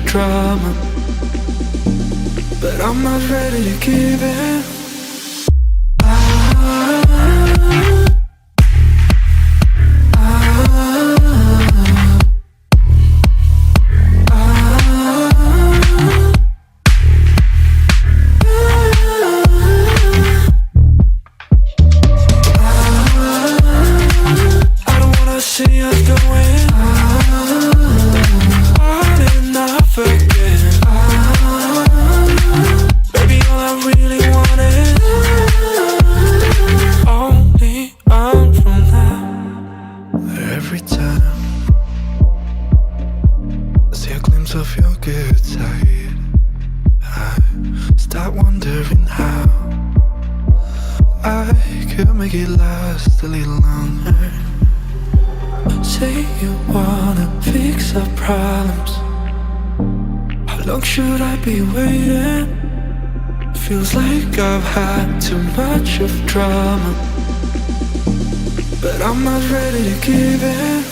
Drama, but I'm not ready to give in. I don't wanna see us going on and off again. Baby, all I really want is only on from now. Every time I see a glimpse of your good side, I start wondering how I could make it last a little longer. Say you wanna fix our problems. How long should I be waiting? Feels like I've had too much of drama, but I'm not ready to give in.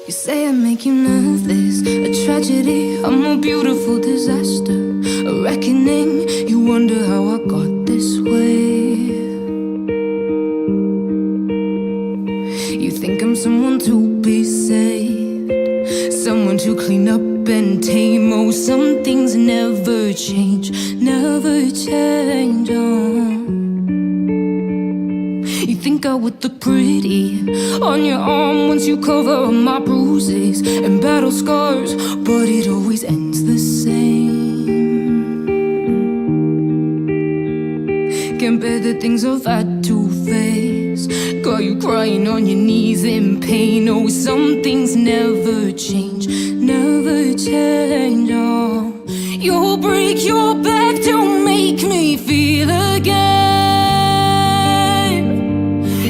You say I make you nervous, a tragedy, I'm a beautiful disaster, a reckoning. You wonder how I got this way. You think I'm someone to be saved, someone to clean up and tame. Oh, some things never change, never change. Oh. You think I would look pretty on your arm once you cover up my bruises and battle scars, but it always ends the same. Can't bear the things I've had to face, got you crying on your knees in pain. Oh, some things never change, never change. Oh, you'll break your back to make me feel again.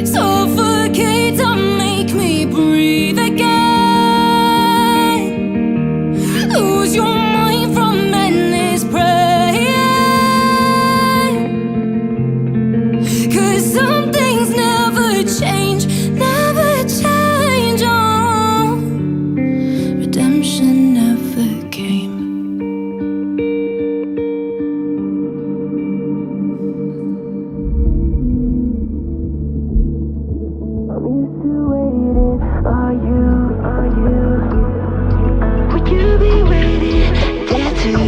Suffocate to make me breathe again. Lose your mind from endless praying. 'Cause some things never change, never change. Oh, redemption never came. I'm used to waiting. Are you? Would you be waiting there too?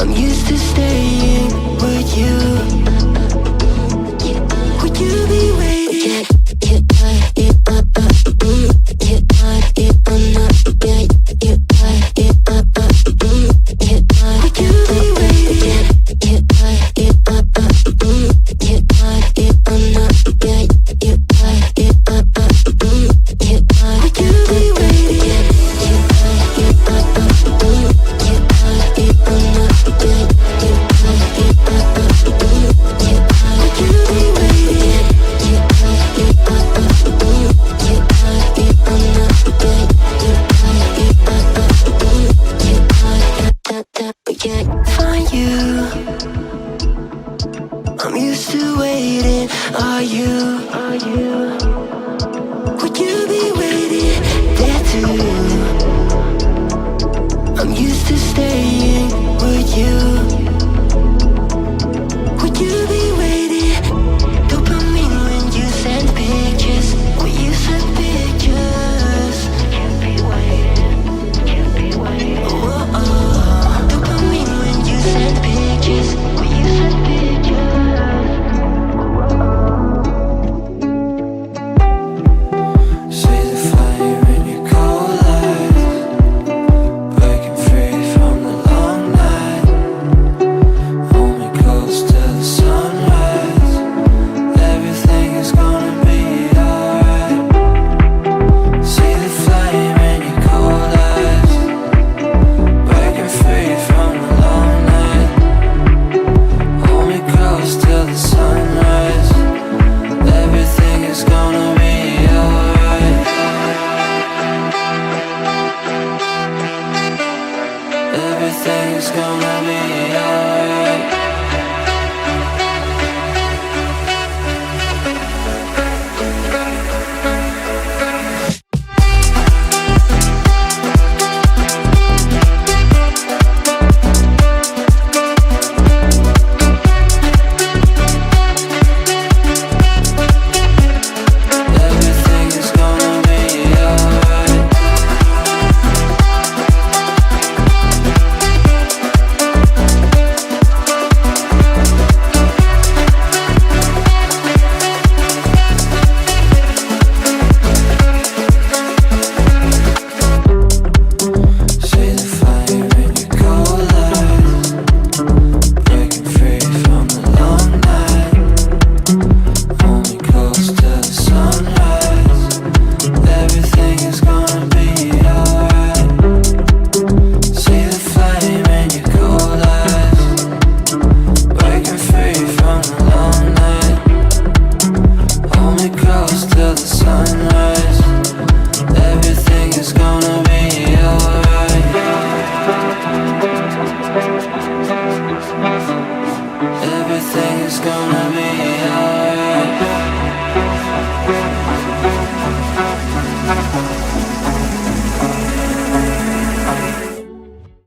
I'm used to staying. Would you? Would you be waiting? Find you. I'm used to waiting. Are you?